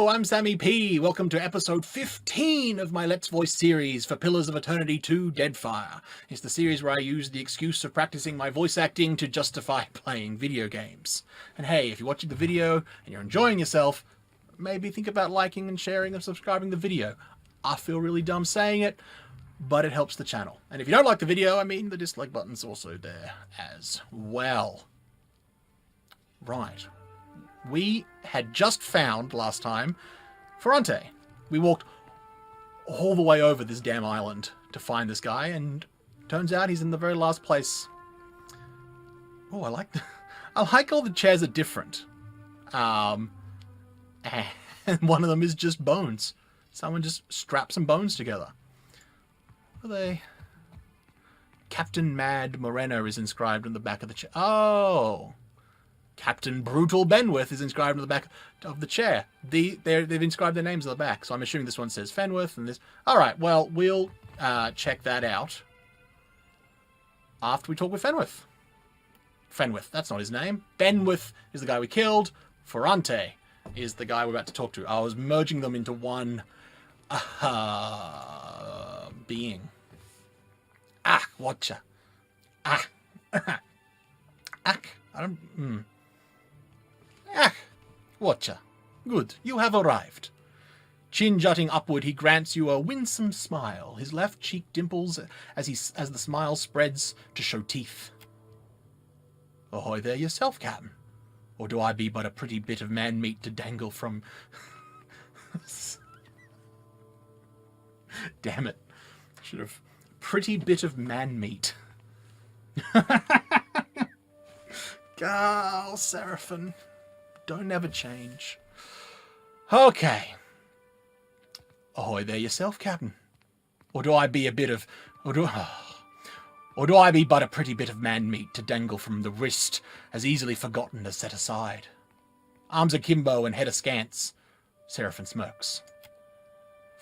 Hello, I'm SammyP. Welcome to episode 15 of my Let's Voice series for Pillars of Eternity 2 Deadfire. It's the series where I use the excuse of practicing my voice acting to justify playing video games. And hey, if you're watching the video and you're enjoying yourself, maybe think about liking and sharing and subscribing the video. I feel really dumb saying it, but it helps the channel. And if you don't like the video, I mean, the dislike button's also there as well. Right. We had just found, last time, Furrante. We walked all the way over this damn island to find this guy, and turns out he's in the very last place. Oh, I like all the chairs are different. And one of them is just bones. Someone just strapped some bones together. What are they? Captain Mad Moreno is inscribed on the back of the chair. Oh! Captain Brutal Benworth is inscribed on the back of the chair. They've inscribed their names on the back, so I'm assuming this one says Fenworth and this. Alright, well, we'll check that out after we talk with Fenworth. Fenworth, that's not his name. Benworth is the guy we killed. Furrante is the guy we're about to talk to. I was merging them into one being. Ah, watcha. Ah. Ack. I don't... Ah, watcher. Good, you have arrived. Chin jutting upward, he grants you a winsome smile. His left cheek dimples as the smile spreads to show teeth. Ahoy there yourself, Captain. Or do I be but a pretty bit of man-meat to dangle from... Damn it. Should have... Pretty bit of man-meat. Oh, Seraphim. Don't ever change. Okay. Ahoy there yourself, Captain. Or do I be a bit of... Or do I be but a pretty bit of man-meat to dangle from the wrist, as easily forgotten as set aside? Arms akimbo and head askance, Seraphim smirks.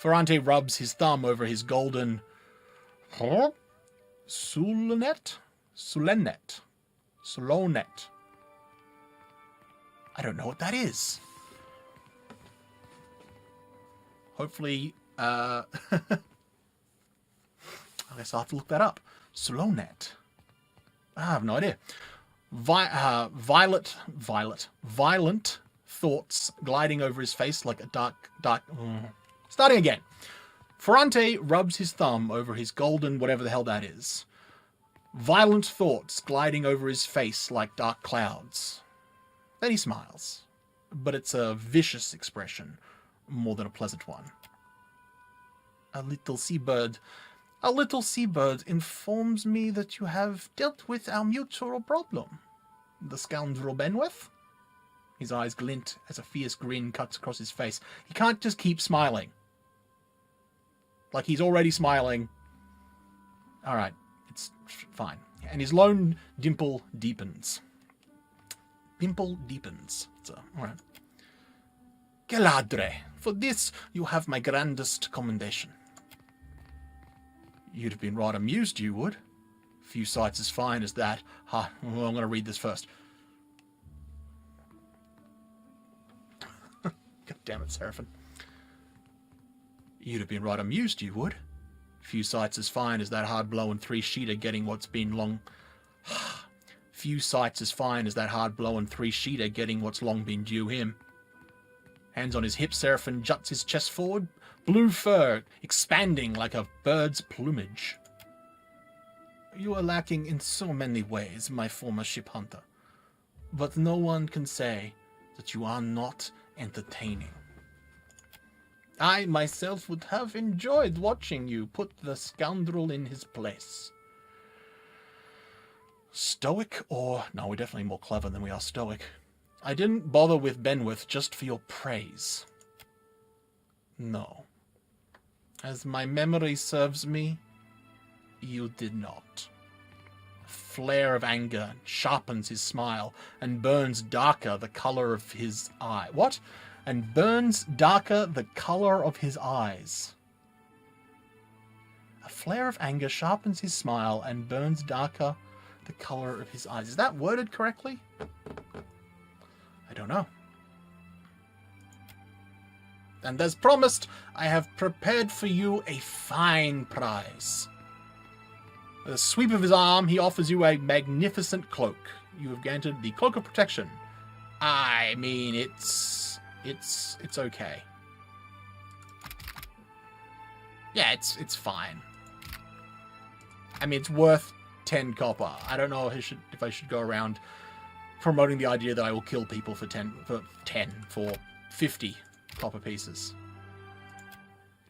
Furrante rubs his thumb over his golden... Sulenet? Solonet. I don't know what that is. Hopefully, I guess I'll have to look that up. Solonet. I have no idea. Violent thoughts gliding over his face like a dark... Starting again. Furrante rubs his thumb over his golden whatever the hell that is. Violent thoughts gliding over his face like dark clouds. Then he smiles. But it's a vicious expression, more than a pleasant one. A little seabird informs me that you have dealt with our mutual problem. The scoundrel Benworth? His eyes glint as a fierce grin cuts across his face. He can't just keep smiling. Like he's already smiling. Alright. It's fine. And his lone dimple deepens. Dimple deepens. So, alright. Geladre, for this you have my grandest commendation. You'd have been right amused, you would. Few sights as fine as that. Well, I'm going to read this first. God damn it, Seraphim. You'd have been right amused, you would. Few sights as fine as that hard-blowing three-sheeter getting what's been long... Few sights as fine as that hard-blowing three-sheeter getting what's long been due him. Hands on his hips, Seraphim juts his chest forward, blue fur expanding like a bird's plumage. You are lacking in so many ways, my former ship hunter. But no one can say that you are not entertaining. I myself would have enjoyed watching you put the scoundrel in his place. Stoic or... No, we're definitely more clever than we are stoic. I didn't bother with Benworth just for your praise. No. As my memory serves me, you did not. A flare of anger sharpens his smile and burns darker the color of his eye. What? And burns darker the color of his eyes. A flare of anger sharpens his smile and burns darker the color of his eyes. Is that worded correctly? I don't know. And as promised, I have prepared for you a fine prize. With a sweep of his arm, he offers you a magnificent cloak. You have granted the Cloak of Protection. I mean, it's okay. Yeah, it's fine. I mean, it's worth 10 copper. I don't know if I should go around promoting the idea that I will kill people for 50 copper pieces.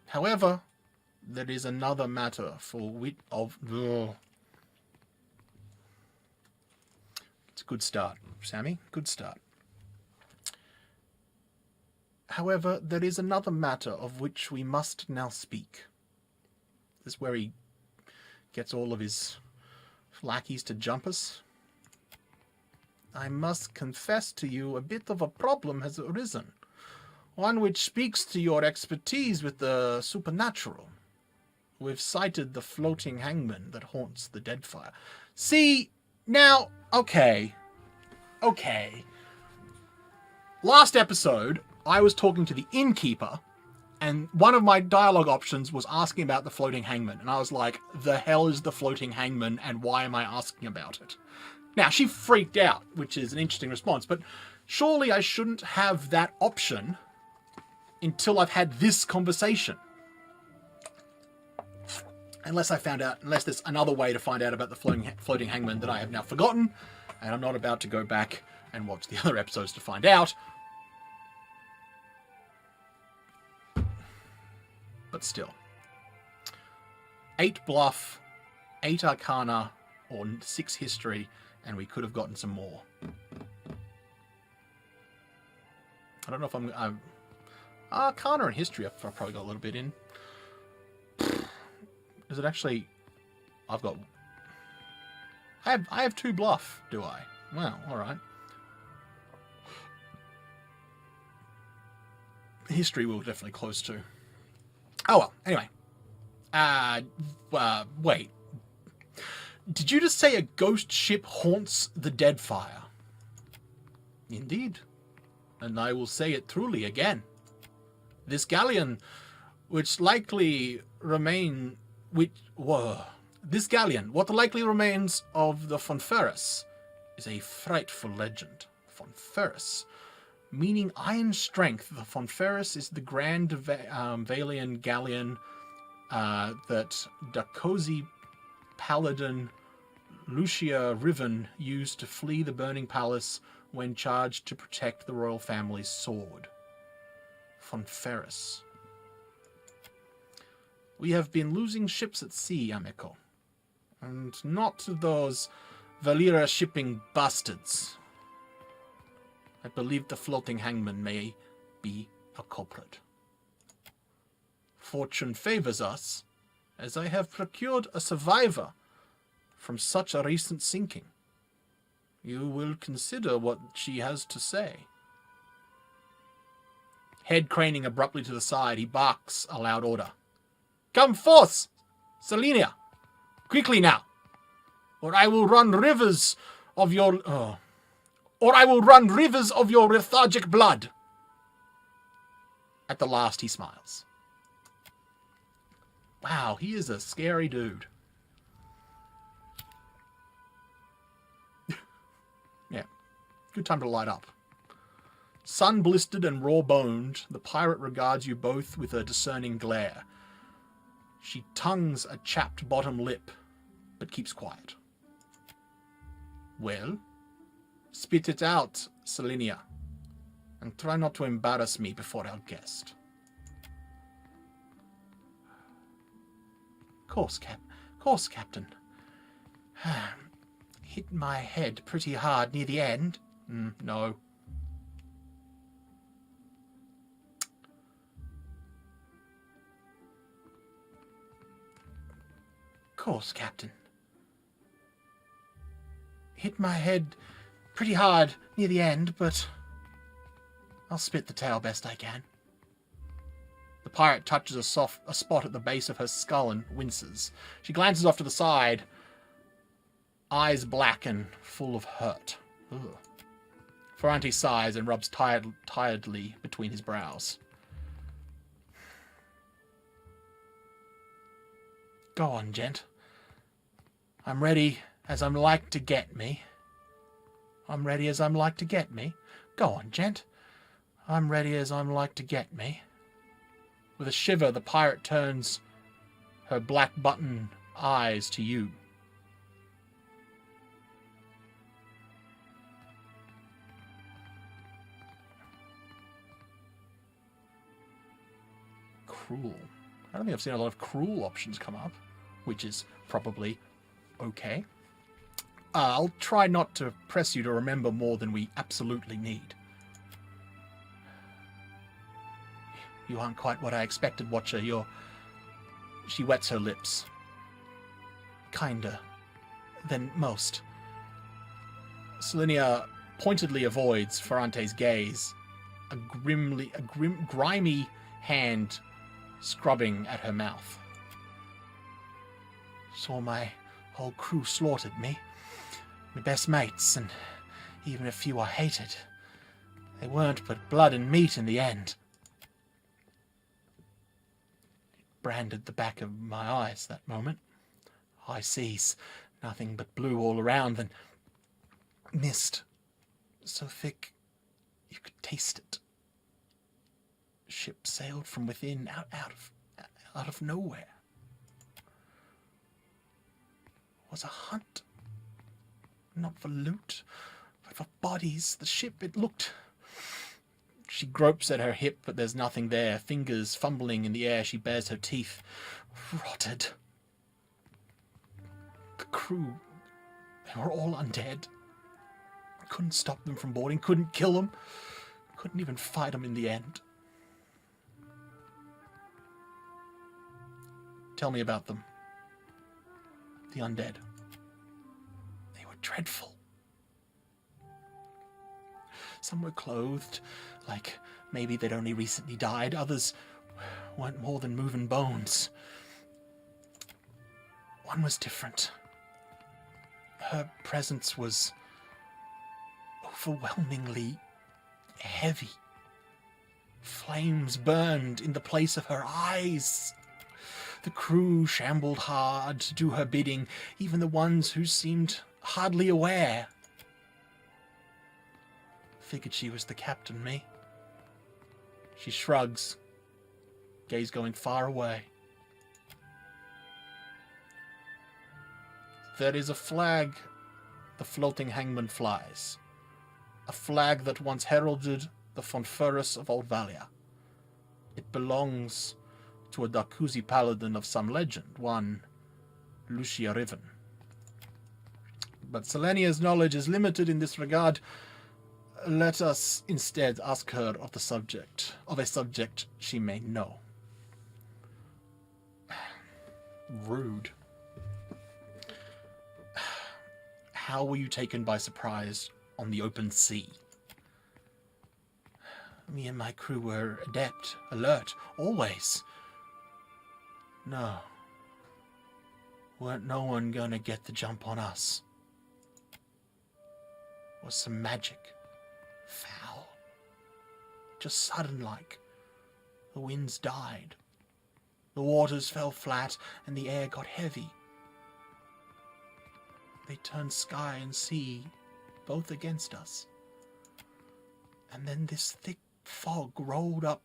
However, there is another matter for It's a good start, Sammy. Good start. However, there is another matter of which we must now speak. This is where he gets all of his lackeys to jump us. I must confess to you a bit of a problem has arisen. One which speaks to your expertise with the supernatural. We've sighted the floating hangman that haunts the Deadfire. See, now, okay. Last episode, I was talking to the innkeeper, and one of my dialogue options was asking about the floating hangman. And I was like, the hell is the floating hangman, and why am I asking about it? Now, she freaked out, which is an interesting response, but surely I shouldn't have that option until I've had this conversation. Unless there's another way to find out about the floating hangman that I have now forgotten, and I'm not about to go back and watch the other episodes to find out. But still. 8 bluff, 8 arcana, or 6 history, and we could have gotten some more. I don't know if I'm arcana and history I've probably got a little bit in. Does it actually... I have 2 bluff, do I? Well, alright. History we're definitely close to. Oh well, anyway. Wait. Did you just say a ghost ship haunts the Deadfire? Indeed. And I will say it truly again. This galleon, what likely remains of the Furrante, is a frightful legend. Furrante, meaning iron strength. The Furrante is the grand Valian galleon that Dakosi Paladin Lucia Riven used to flee the burning palace when charged to protect the royal family's sword. Furrante. We have been losing ships at sea, amico. And not to those Valera shipping bastards. I believe the floating hangman may be a culprit. Fortune favors us, as I have procured a survivor from such a recent sinking. You will consider what she has to say. Head craning abruptly to the side, he barks a loud order. Come forth, Selenia! Quickly now! Or I will run rivers of your lethargic blood. At the last he smiles. Wow, he is a scary dude. Yeah, good time to light up. Sun-blistered and raw-boned, the pirate regards you both with a discerning glare. She tongues a chapped bottom lip, but keeps quiet. Well, spit it out, Selenia, and try not to embarrass me before our guest. Course, Captain. Hit my head pretty hard near the end. No. Course, Captain. Hit my head pretty hard near the end, but I'll spit the tale best I can. The pirate touches a spot at the base of her skull and winces. She glances off to the side, eyes black and full of hurt. Furrante sighs and rubs tiredly between his brows. Go on, gent. I'm ready as I'm like to get me. I'm ready as I'm like to get me. Go on, gent. I'm ready as I'm like to get me. With a shiver, the pirate turns her black button eyes to you. Cruel. I don't think I've seen a lot of cruel options come up, which is probably okay. I'll try not to press you to remember more than we absolutely need. You aren't quite what I expected, Watcher. She wets her lips. Kinder than most. Selenia pointedly avoids Furrante's gaze, a grimy hand scrubbing at her mouth. Saw my whole crew slaughtered me. My best mates, and even a few I hated. They weren't but blood and meat in the end. It branded the back of my eyes that moment. High seas, nothing but blue all around, then mist, so thick you could taste it. Ship sailed from within, out of nowhere. It was a hunt. Not for loot, but for bodies. The ship, it looked... She gropes at her hip, but there's nothing there. Fingers fumbling in the air, she bares her teeth. Rotted. The crew, they were all undead. Couldn't stop them from boarding, couldn't kill them. Couldn't even fight them in the end. Tell me about them. The undead. They were dreadful. Some were clothed, like maybe they'd only recently died. Others weren't more than moving bones. One was different. Her presence was overwhelmingly heavy. Flames burned in the place of her eyes. The crew shambled hard to do her bidding, even the ones who seemed hardly aware. Figured she was the captain, me. She shrugs, gaze going far away. There is a flag the floating hangman flies. A flag that once heralded the Fonfurus of Old Valia. It belongs to a Darkuzi paladin of some legend, one Lucia Riven. But Selenia's knowledge is limited in this regard. Let us instead ask her of a subject she may know. Rude. How were you taken by surprise on the open sea? Me and my crew were adept, alert, always. No. Weren't no one gonna get the jump on us. Was some magic. Foul. Just sudden-like. The winds died. The waters fell flat, and the air got heavy. They turned sky and sea, both against us. And then this thick fog rolled up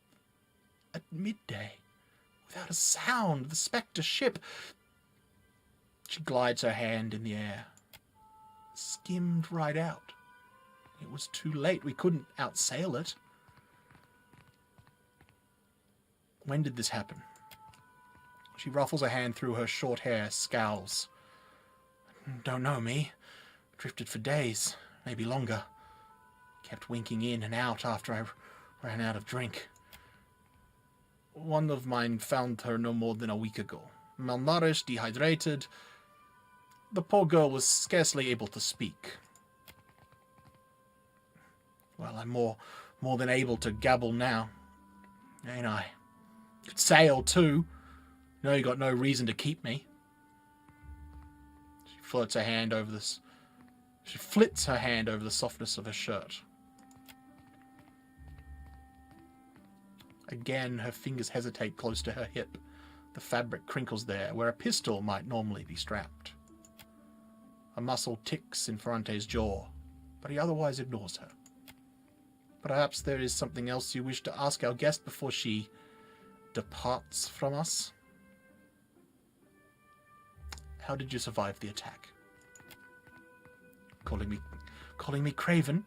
at midday. Without a sound, the spectre ship... She glides her hand in the air. Skimmed right out. It was too late. We couldn't outsail it. When did this happen? She ruffles a hand through her short hair, scowls. Don't know, me. Drifted for days, maybe longer. Kept winking in and out after I ran out of drink. One of mine found her no more than a week ago. Malnourished, dehydrated. The poor girl was scarcely able to speak. Well, I'm more than able to gabble now. Ain't I? Could sail, too. No, you got no reason to keep me. She flits her hand over the softness of her shirt. Again, her fingers hesitate close to her hip. The fabric crinkles there, where a pistol might normally be strapped. A muscle ticks in Furrante's jaw, but he otherwise ignores her. Perhaps there is something else you wish to ask our guest before she departs from us? How did you survive the attack? Calling me craven?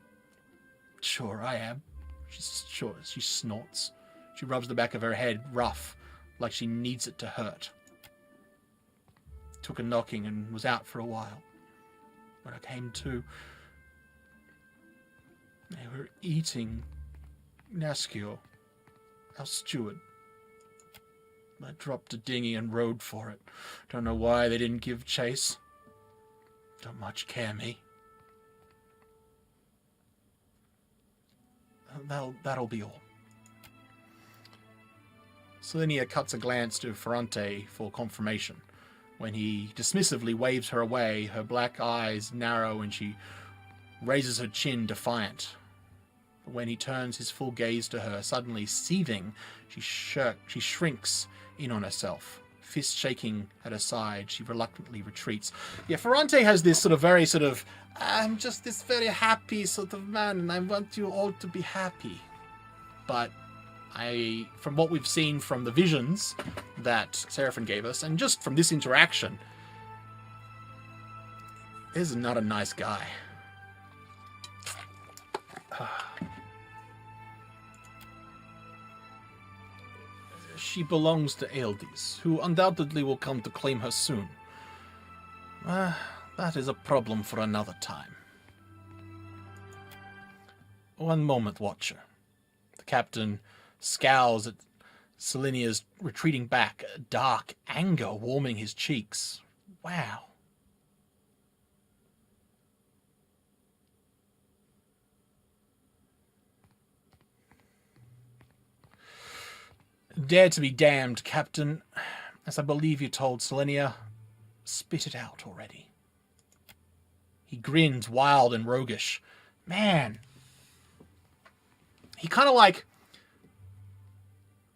Sure, I am. She snorts. She rubs the back of her head rough, like she needs it to hurt. Took a knocking and was out for a while. When I came to, they were eating Nascio, our steward. I dropped a dinghy and rowed for it. Don't know why they didn't give chase. Don't much care me. That'll be all. Selenia cuts a glance to Furrante for confirmation. When he dismissively waves her away, her black eyes narrow and she raises her chin defiant. But when he turns his full gaze to her, suddenly seething, she shrinks in on herself. Fist shaking at her side, she reluctantly retreats. Yeah, Furrante has this I'm just this very happy sort of man, and I want you all to be happy. But from what we've seen from the visions that Seraphim gave us, and just from this interaction, this is not a nice guy. She belongs to Eldis, who undoubtedly will come to claim her soon. That is a problem for another time. One moment, Watcher. The captain scowls at Selenia's retreating back, dark anger warming his cheeks. Wow. Dare to be damned, Captain. As I believe you told Selenia, spit it out already. He grins, wild and roguish. Man. He kind of like...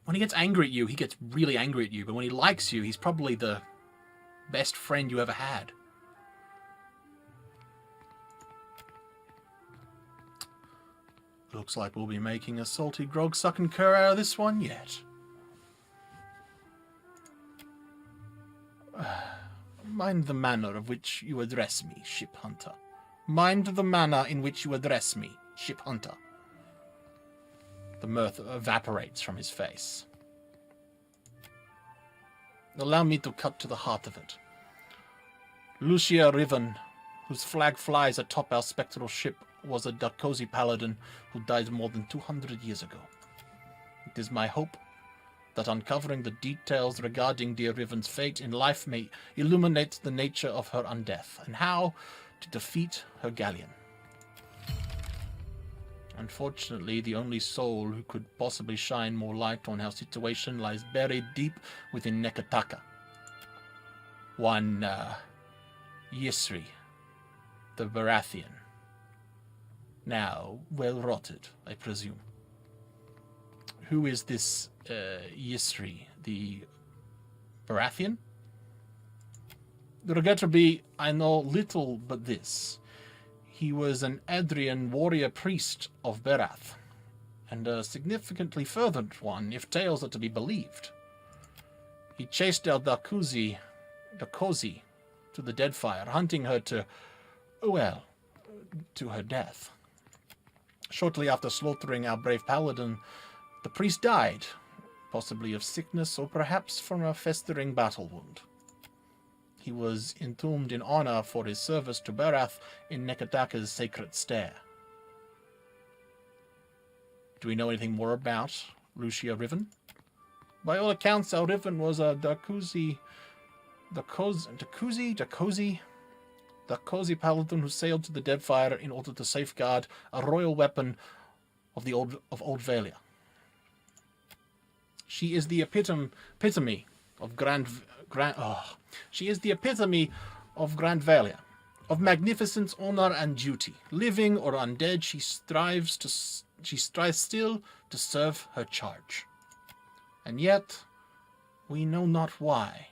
When he gets angry at you, he gets really angry at you. But when he likes you, he's probably the best friend you ever had. Looks like we'll be making a salty grog-sucking cur out of this one yet. Mind the manner of which you address me, ship hunter. Mind the manner in which you address me, ship hunter. The mirth evaporates from his face. Allow me to cut to the heart of it. Lucia Riven, whose flag flies atop our spectral ship, was a Dakosi paladin who died more than 200 years ago. It is my hope that uncovering the details regarding dear Riven's fate in life may illuminate the nature of her undeath, and how to defeat her galleon. Unfortunately, the only soul who could possibly shine more light on our situation lies buried deep within Nekataka. One, Yisri, the Baratheon. Now, well rotted, I presume. Who is this Yisri, the Baratheon? Regrettably, I know little but this. He was an Adrian warrior priest of Berath, and a significantly furthered one, if tales are to be believed. He chased our Dakosi to the Deadfire, hunting her to her death. Shortly after slaughtering our brave paladin, the priest died, possibly of sickness or perhaps from a festering battle wound. He was entombed in honor for his service to Berath in Nekataka's sacred stair. Do we know anything more about Lucia Riven? By all accounts, our Riven was a Dakosi paladin who sailed to the Deadfire in order to safeguard a royal weapon of Old Valia. She is the epitome of She is the epitome of Grand Valia, of magnificence, honor, and duty. Living or undead, she strives still to serve her charge. And yet, We know not why,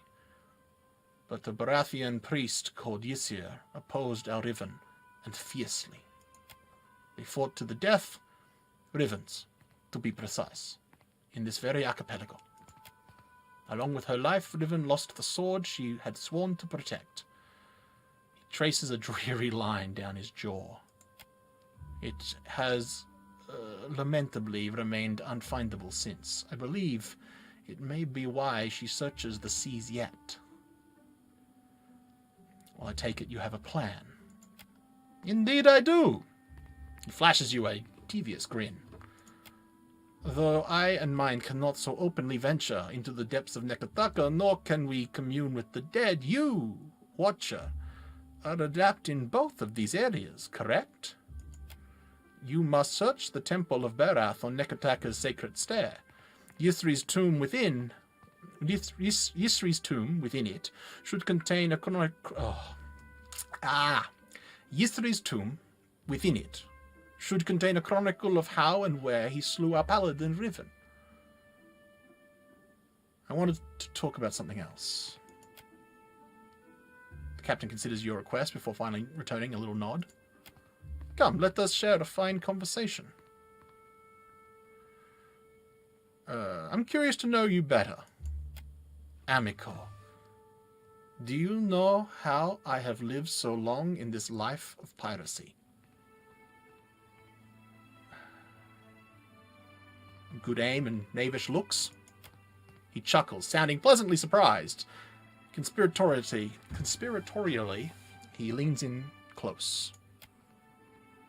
but the Baratheon priest called Ysir opposed our Riven, and fiercely. They fought to the death, Rivens, to be precise, in this very archipelago. Along with her life, Riven lost the sword she had sworn to protect. He traces a dreary line down his jaw. It has lamentably remained unfindable since. I believe it may be why she searches the seas yet. Well, I take it you have a plan. Indeed I do. He flashes you a devious grin. Though I and mine cannot so openly venture into the depths of Nekataka, nor can we commune with the dead, you, Watcher, are adept in both of these areas, correct? You must search the temple of Barath on Nekataka's sacred stair. Yithri's tomb within it should contain a Yithri's tomb within it should contain a chronicle of how and where he slew our paladin Riven. I wanted to talk about something else. The captain considers your request before finally returning a little nod. Come, let us share a fine conversation. I'm curious to know you better. Amico, do you know how I have lived so long in this life of piracy? Good aim and knavish looks. He chuckles, sounding pleasantly surprised. Conspiratorially, he leans in close.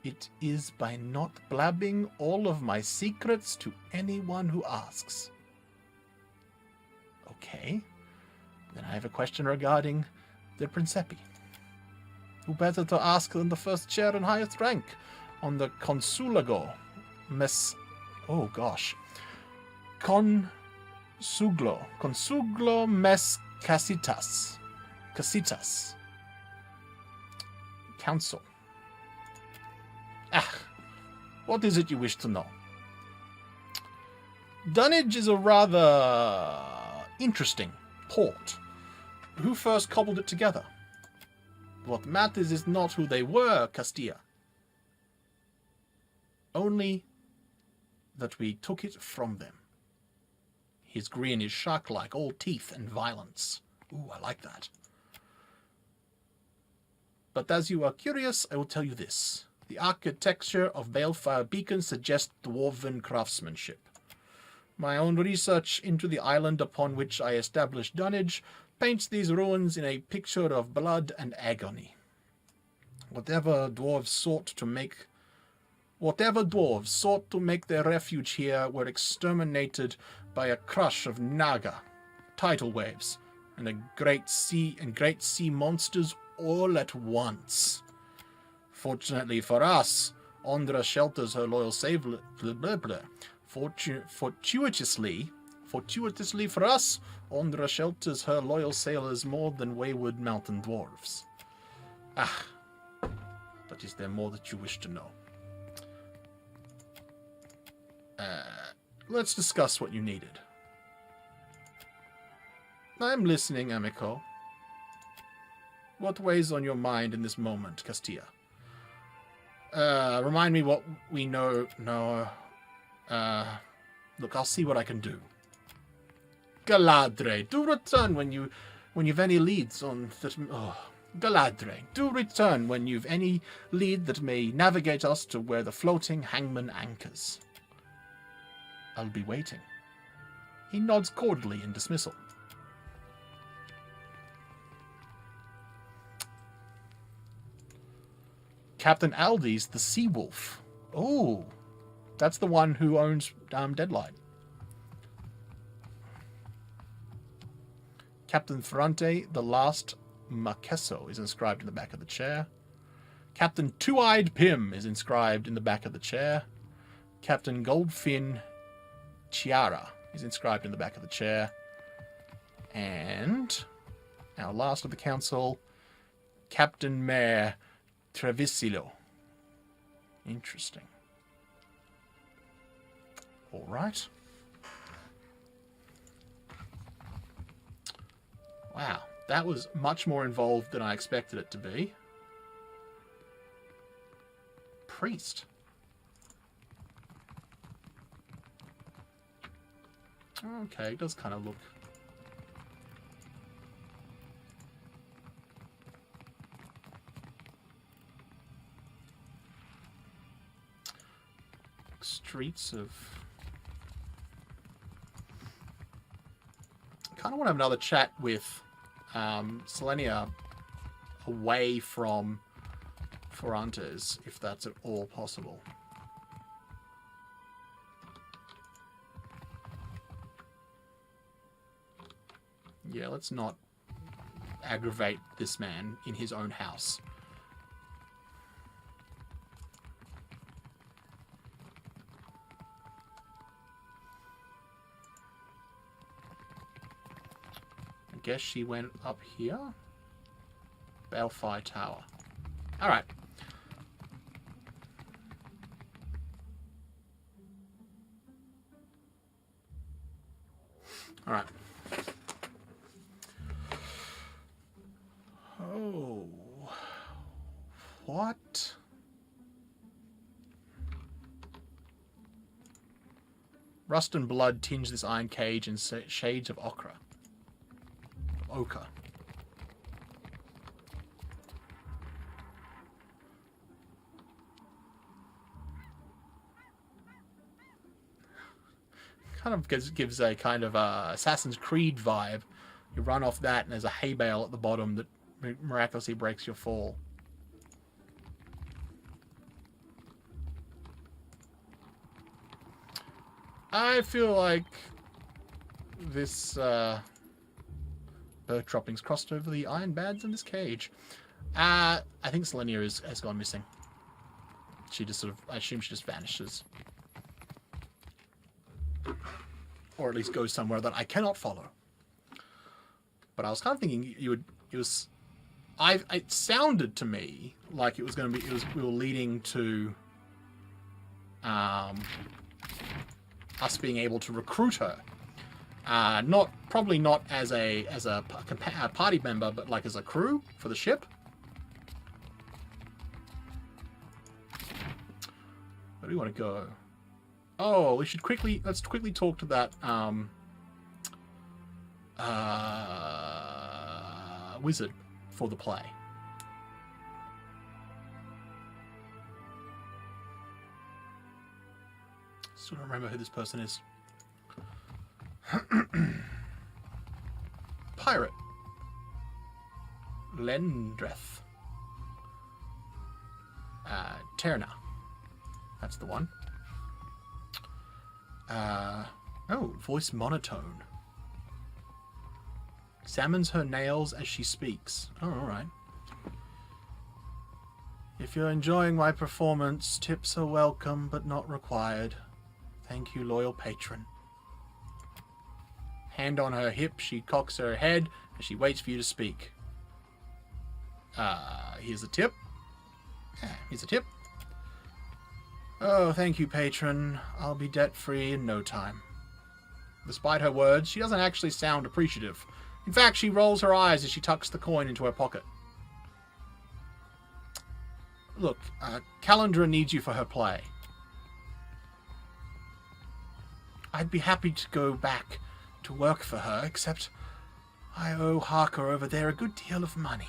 It is by not blabbing all of my secrets to anyone who asks. Okay. Then I have a question regarding the Princepi. Who better to ask than the first chair and highest rank on the Consulago Consuglo mes Casitas Council. What is it you wish to know? Dunwich is a rather interesting port. Who first cobbled it together? What matters is not who they were, Castilla. Only that we took it from them. His grin is shark-like, all teeth and violence. Ooh, I like that. But as you are curious, I will tell you this. The architecture of Balefire Beacon suggests dwarven craftsmanship. My own research into the island upon which I established Dunwich paints these ruins in a picture of blood and agony. Whatever dwarves sought to make their refuge here were exterminated by a crush of Naga, tidal waves, and great sea monsters all at once. Fortunately for us, Ondra shelters her loyal sailor. Fortuitously for us, Ondra shelters her loyal sailors more than wayward mountain dwarves. But is there more that you wish to know? Let's discuss what you needed. I'm listening, Amico. What weighs on your mind in this moment, Castilla? Remind me what we know. Look, I'll see what I can do. Galadre, do return when you've any leads on that. Galadre, do return when you've any lead that may navigate us to where the floating hangman anchors. I'll be waiting. He nods cordially in dismissal. Captain Aldi's the Sea Wolf. Oh, that's the one who owns Deadlight. Captain Furrante, the last Marqueso, is inscribed in the back of the chair. Captain Two-Eyed Pym is inscribed in the back of the chair. Captain Goldfin Chiara is inscribed in the back of the chair. And our last of the council, Captain Mayor Trevisillo. Interesting. All right. Wow, that was much more involved than I expected it to be. Priest. Okay, it does kind of look... Streets of... Kind of want to have another chat with Selenia away from Furrante's, if that's at all possible. Yeah, let's not aggravate this man in his own house. I guess she went up here. Balefire Tower. Alright. Alright. Oh. What? Rust and blood tinge this iron cage in shades of ochre. Ochre. Kind of gives a kind of Assassin's Creed vibe. You run off that and there's a hay bale at the bottom that miraculously breaks your fall. I feel like this bird droppings crossed over the iron bands in this cage. I think Selenia has gone missing. She just sort of, I assume she just vanishes. Or at least goes somewhere that I cannot follow. But I was kind of thinking it sounded to me like it was going to be, we were leading to us being able to recruit her. Probably not as a party member, but like as a crew for the ship. Where do we want to go? Oh, let's quickly talk to that wizard for the play. Still don't remember who this person is. Pirate. Lendreth. Terna. That's the one. Oh, voice monotone. Examines her nails as she speaks. Oh, alright. If you're enjoying my performance, tips are welcome but not required. Thank you, loyal patron. Hand on her hip, she cocks her head as she waits for you to speak. Here's a tip. Here's a tip. Oh, thank you, patron. I'll be debt-free in no time. Despite her words, she doesn't actually sound appreciative. In fact, she rolls her eyes as she tucks the coin into her pocket. Look, Calendra needs you for her play. I'd be happy to go back to work for her, except I owe Harker over there a good deal of money.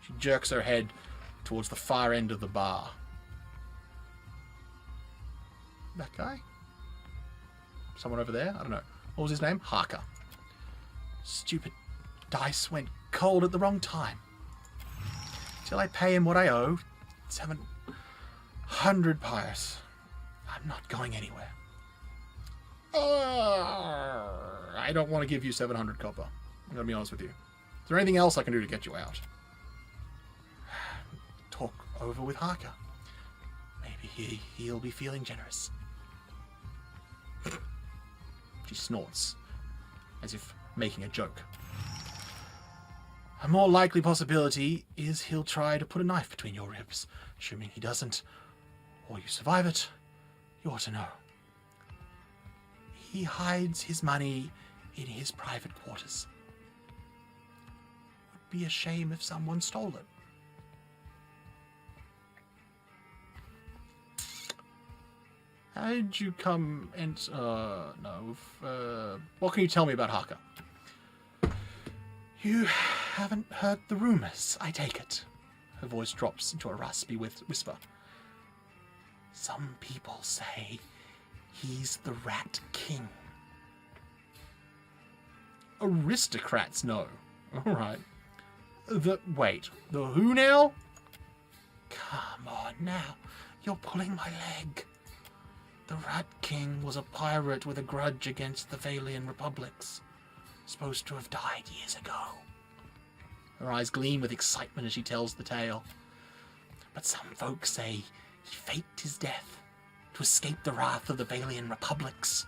She jerks her head towards the far end of the bar. That guy? Someone over there? I don't know. What was his name? Harker. Stupid dice went cold at the wrong time. Till I pay him what I owe, 700 pyres. I'm not going anywhere. I don't want to give you 700 copper. I'm going to be honest with you. Is there anything else I can do to get you out? Talk over with Harker. Maybe he'll be feeling generous. She snorts, as if making a joke. A more likely possibility is he'll try to put a knife between your ribs. Assuming he doesn't, or you survive it, you ought to know. He hides his money in his private quarters. be a shame if someone stole it. How did you come and... what can you tell me about Haka? You haven't heard the rumors, I take it. Her voice drops into a raspy whisper. Some people say he's the Rat King. Aristocrats know. Alright. Wait, the who now? Come on now, you're pulling my leg. The Rat King was a pirate with a grudge against the Valian Republics. Supposed to have died years ago. Her eyes gleam with excitement as she tells the tale. But some folks say he faked his death to escape the wrath of the Valian Republics.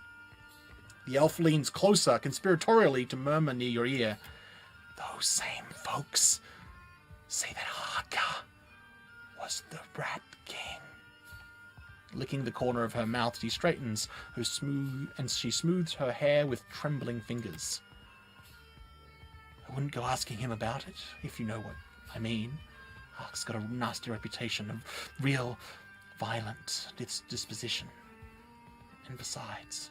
The elf leans closer, conspiratorially, to murmur near your ear. Those same folks say that Haka was the Rat King. Licking the corner of her mouth, she straightens her she smooths her hair with trembling fingers. I wouldn't go asking him about it, if you know what I mean. Haka's got a nasty reputation of real violent disposition. And besides,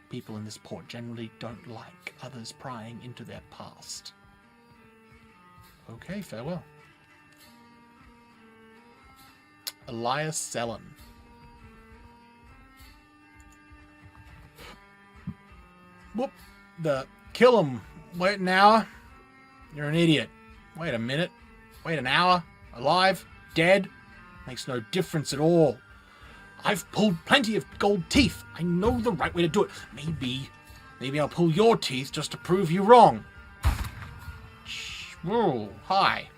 people in this port generally don't like others prying into their past. Okay, farewell. Elias Sellen. Whoop. Kill him. Wait an hour. You're an idiot. Wait a minute. Wait an hour. Alive. Dead. Makes no difference at all. I've pulled plenty of gold teeth. I know the right way to do it. Maybe I'll pull your teeth just to prove you wrong. Whoa, hi.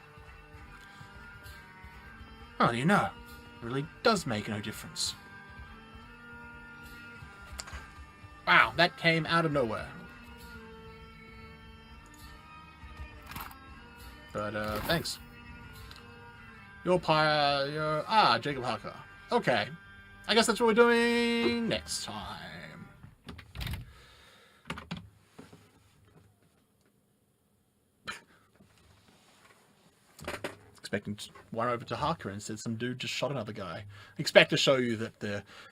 Well, you know, it really does make no difference. Wow, that came out of nowhere. But, thanks. Jacob Haka. Okay. I guess that's what we're doing next time. Expecting to run over to Haka and said some dude just shot another guy. Expect to show you that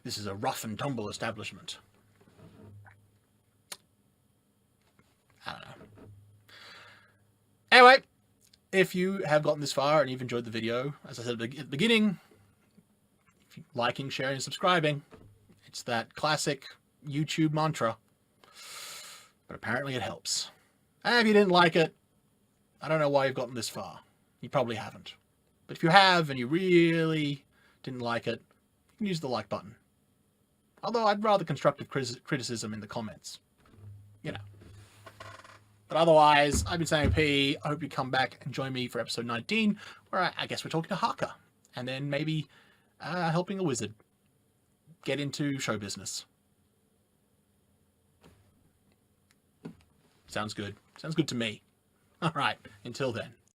this is a rough and tumble establishment. I don't know. Anyway, if you have gotten this far and you've enjoyed the video, as I said at the beginning, if you're liking, sharing, and subscribing, it's that classic YouTube mantra. But apparently it helps. And if you didn't like it, I don't know why you've gotten this far. You probably haven't. But if you have and you really didn't like it, you can use the like button. Although I'd rather constructive criticism in the comments. You know. But otherwise, I've been SammyP. I hope you come back and join me for episode 19, where I guess we're talking to Haka. And then maybe helping a wizard get into show business. Sounds good. Sounds good to me. All right. Until then.